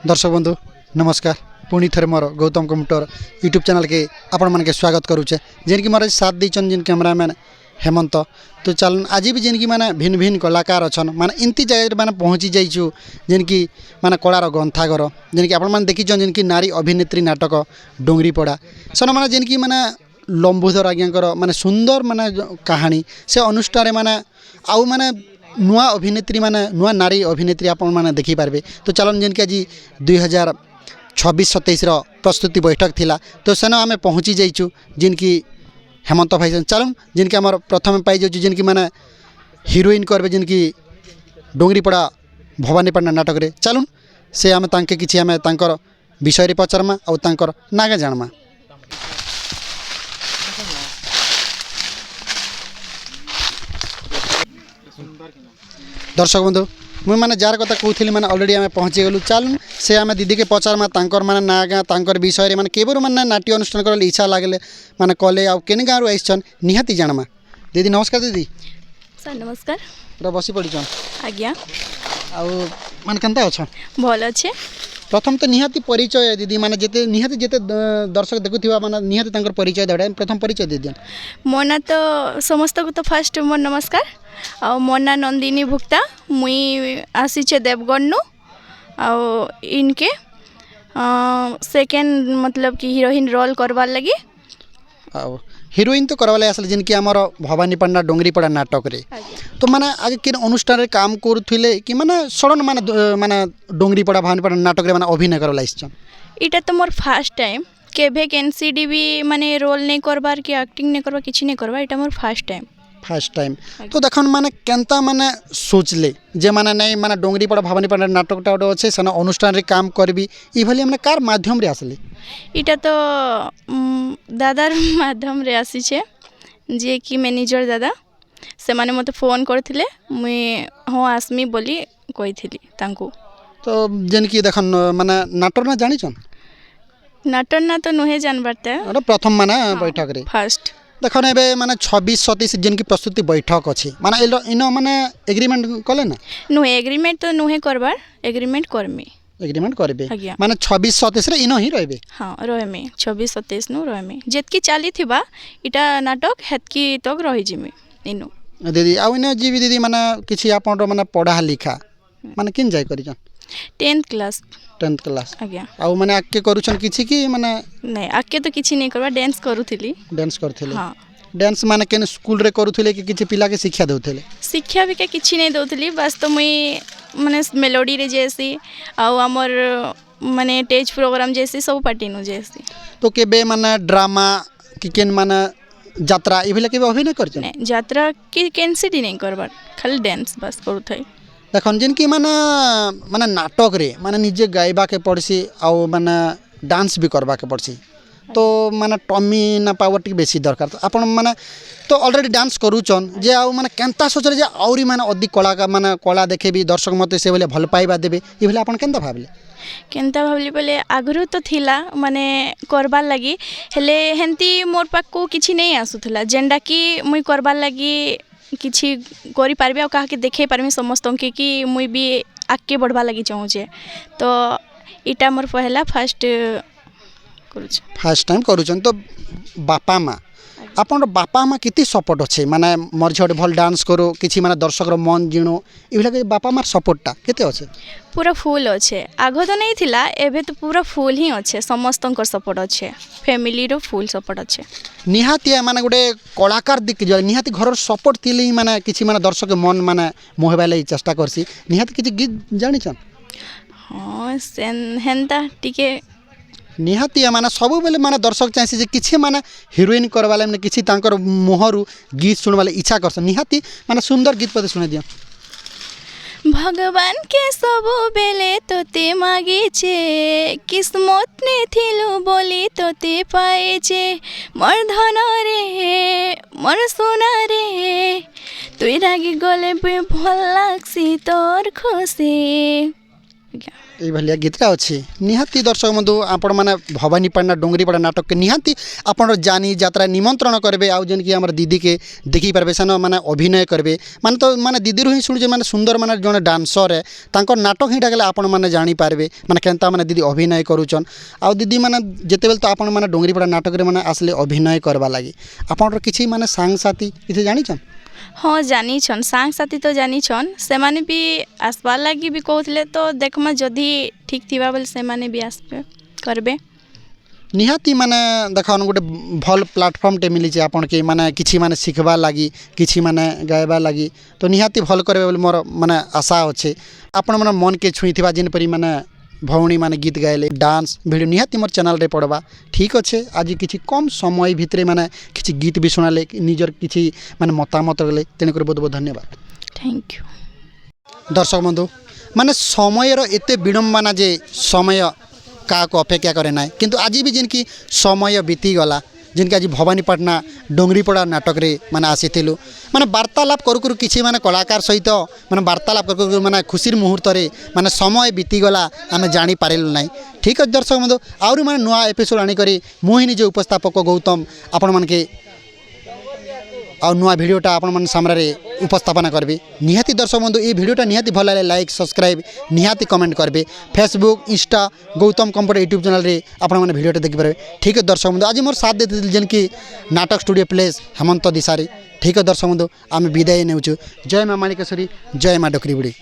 दर्शक बंधु नमस्कार पुणी थे मोर गौतम कम्प्यूटर यूट्यूब चैनल के आपण मानके स्वागत करुचे जेन कि मोर साथ दीचन जिन कैमरामैन हेमंत। तो चल आज भी जेन कि माने भिन्न भिन्न कलाकार अच्छन माने इनती जगह माने पहुँची जाइछु जेन कि माने कलार गंथागर जेन कि आपण माने देखिछन जेन कि नारी अभिनेत्री नाटक डोंगरी पड़ा सन माने जेन कि माने लंबोदर आज्ञाकर माने सुंदर माने कहानी से अनुष्ठान माने आउ माने नुआ अभिनेत्री माने नुआ नारी अभिनेत्री आपण माने देखि पारबे। तो चलन जेन कि आज 2026-27 प्रस्तुति बैठक थिला तो सेन आम पहुँची जाइछु जिन कि हेमंत भाई चलन जिन कि आमर प्रथम पाई जाइछु जिन कि माने हिरोइन करबे जिन कि डोंगरी पड़ा भवानीपाटना नाटक रे चलुन से आम तांके किछि आम तांकर विषय रे पचारमा और तांकर नागा जानमा। दर्शक बंधु मुझे माने जार कथा कहूली मैंने अलरेडी आम पहुँची गलु चल से आम दीदी के पचारमा तांकर माने ना गाँ तांकर विषय माने केबरु माने नाट्य अनुष्ठान कर इच्छा लागले माने कले आ केन गाँव आइछन निहाती जानमा। दीदी नमस्कार। दीदी सर नमस्कार। पूरा बसी पड़ीछन आज्ञा आउ माने केनता अछन भल अच्छे। प्रथम तो निहाती परिचय दीदी माने जेते निहाती जेते दर्शक देखुथिबा माने निहाती तांकर परिचय देडा प्रथम परिचय दे दियन। मो ना तो समस्त को तो फर्स्ट मोर नमस्कार आ मो ना नंदिनी भुक्ता मुई आसीचे देवगढ़ आ इनके सेकेंड मतलब कि हीरोइन रोल करवार लगी आउ हिरोइन तो करवाले आसल जिनकी आमर भवानीपाटना डोंगरी पड़ा नाटक रे तो माने आगे किन अनुष्ठान रे काम करुथिले कि माने सडन माने माने डोंगरी पड़ा भवानीपाटना नाटक रे माने अभिनय करवाला आइछन। इटा तो मोर फर्स्ट टाइम केभे एनसीडी भी माने रोल नहीं करबार कि एक्टिंग नहीं करबा किछि नहीं करबा इटा मोर फर्स्ट टाइम। तो देखन माने केनता माने सोचले जे माने नहीं माने डोंगरी पड़ा भवानीपाटना नाटकटा अच्छे सेना अनुष्ठान रे काम करबी ई भली हमने कार माध्यम रे आसले इटा तो दादार माध्यम रे आसी छे जे कि मैनेजर दादा से माने मते फोन करथिले मुई हां आसमी बोली कहिथिली तांको। तो जेन कि देखन माने नाटक ना जानि छन नाटक ना तो नुहे जानबरते अरे प्रथम माने बैठक रे फर्स्ट देखन एबे माने 26-27 जिन की प्रस्तुति बैठक अछि माने इनो माने एग्रीमेंट कले ना नुहे एग्रीमेंट तो नुहे करबार एग्रीमेंट करमी एग्रीमेंट करबे माने 26-27 रे इनो ही रहबे। हां रहमे 26-27 नु रहमे जेतकी चाली थिबा इटा नाटक हेतकी तक रहि जिमी इनो। दीदी आ इनो जीवी दीदी माने किछि आपन माने पढ़ा लिखा माने किन जाय करिजन 10th क्लास आज्ञा आ माने आके करूछन किछि कि माने नहीं आके तो किछि नहीं करबा डांस करूथिली डांस हां डांस माने केन स्कूल रे करूथिले कि किछि पिला के शिक्षा देउथिले शिक्षा भी के किछि नहीं देउथिली बस तो मुई माने मेलोडी रे जैसी आ हमर माने स्टेज प्रोग्राम जैसी सब पार्टी नु जैसी। तो केबे माने ड्रामा कि केन माने यात्रा ई भले केबे अभिनय करछन नहीं यात्रा की कैंसिटी नहीं करबा खाली डांस बस करूथई देखन जिन की माने माने नाटक रे माने निजे गायबा के पड़सी आ माने डांस भी करबा के पड़सी तो माने टमी ना पावर टी बेसी दरकार तो आपण माने तो ऑलरेडी डांस करूचन जे आ माने केनता सोचले जे औरी माने अधिक कला का माने कला देखे भी दर्शक मते से भले भल पाइबा देबे ई भले आपण केनता भाबले बोले आगरु तो थिला माने करबार लगी हेले हेंती मोर पाक को किछि नहीं आसुथला जेंडा की मुई करबार लगी किछि करि पारबे आ काहा के देखे पारमी समस्त के कि मुई भी आके बढ़वा लगी चाहूचे तो इटा मोर पहला फर्स्ट टाइम करूछन। तो बापा माँ आपन बापा माँ किति सपोर्ट अच्छे माने मोर झटे भल डांस करो किछि माने दर्शक रो मन जिणो ई भले बापा मार सपोर्टटा केते अच्छे पूरा फुल अच्छे आगो तो नहीं थिला एबे तो पूरा फुल ही अच्छे समस्तंकर सपोर्ट अच्छे फैमिली रो फुल सपोर्ट अच्छे निहाती माने गोटे कलाकार दिख जाय निहाती घर सपोर्ट थिले ही माने किछि माने दर्शक मन माने मोहबा लई चेष्टा करसी निहाती किछि गीत जानि छन हां हेंता टिके निहाती माने सब बेले माने दर्शक चाहसी जे किछि माने हिरोइन करवाले माने किछि तांकर मोहरु गीत सुनवाले इच्छा करस निहाती माने सुंदर गीत पदे सुने दिया। भगवान के सब बेले तोते मागेचे किस्मत ने थिलु बोली तोते पाएचे मोर धन रे मोर सोना रे तुई रागी गले पे भल लागसी तोर खुशी। এইভাবে গীতটা ଅଛି ନିହାତି ଦର୍ଶକ ବନ୍ଧୁ ଆପଣମାନେ ଭବାନୀପାଟଣା ଡୁଙ୍ଗରିପଡ଼ା ନାଟକକେ ନିହାତି ଆପଣ ଜାନି ଯାତ୍ରା ନିମନ୍ତ୍ରଣ କରିବେ ଆଉ ଯେନ୍କି ଆମର ଦିଦିକେ ଦେଖିପାରିବେ ସେନ ମାନେ ଅଭିନୟ କରିବେ ମାନେ ତ ମାନେ ଦିଦିରୁ ହିଁ ଶୁଣୁଛେ ମାନେ ସୁନ୍ଦର ମାନେ ଜଣେ ଡାନ୍ସର ତାଙ୍କର ନାଟକ ହିଁ ଡାକଲେ ଆପଣମାନେ ଜାଣିପାରିବେ ମାନେ କେନ୍ତା ମାନେ ଦିଦି ଅଭିନୟ କରୁଛନ୍ ଆଉ ଦିଦି ମାନେ ଯେତେବେଳେ ତ ଆପଣମାନେ ଡୁଙ୍ଗରିପଡ଼ା ନାଟକରେ ମାନେ ଆସିଲେ ଅଭିନୟ କରବା ଲାଗି ଆପଣଙ୍କର କିଛି ମାନେ ସାଙ୍ଗସାଥି କିଛି ଜାଣିଛନ୍ हाँ जानिछन साथी तो जानिछन से माने भी आसबार लगी भी कहते तो देखमा जदि ठीक थिबा बोले से माने भी आसबे करबे निहाती माने देखन गोटे भल प्लाटफर्मटे मिली आपनके माने किछि माने शिखबा लगी किछि माने गायबा लगी तो निहाती भल करबे बोले मोर माने आशा अच्छे आपण माने मन के छुईथिबा जिन परी माने भौणी माने गीत गायले डांस वीडियो निहाती मोर चैनल रे पड़वा ठीक अच्छे आज किछि कम समय भितरे माने किछि गीत भी सुनाले निजर किछि माने मतामत गले तेणुकर बहुत बहुत धन्यवाद थैंक यू दर्शक बंधु माने समयर एते विडम्बना जे समय क्या अपेक्षा करे ना किंतु आज भी जिनकी समय बीतीगला जिनकी आज भवानीपाटना डोंगरीपड़ा नाटक रे माने आसीथिलु माने वार्तालाप करू किछि माने कलाकार सहित माने वार्तालाप करू माने खुशी मुहूर्त रे माने समय बीतीगला आमे जानी पारिलु नाही ठीक है दर्शक बंधु आउरी माने नुआ एपिसोड आनी करी मुहि निजे उपस्थापक गौतम आपण मानके आ नुआ भिडियोटा आपण मन सामने उपस्थापना करबे निहाती दर्शक बंधु ये भिडियोटा निहाती भल लागे लाइक सब्सक्राइब निहाती कमेंट करबे Facebook Insta Gautam computer YouTube channel रे आपण मन भिडियोटा देखि पारबे ठीक है दर्शक बंधु आज मोर साथ देते जेन की नाटक स्टूडियो प्लेस हेमंत दिसारी ठीक है दर्शक बंधु आम विदाय नेउछु जय माँ माणिकेश्वरी जय माँ डोकरीबुड़ी।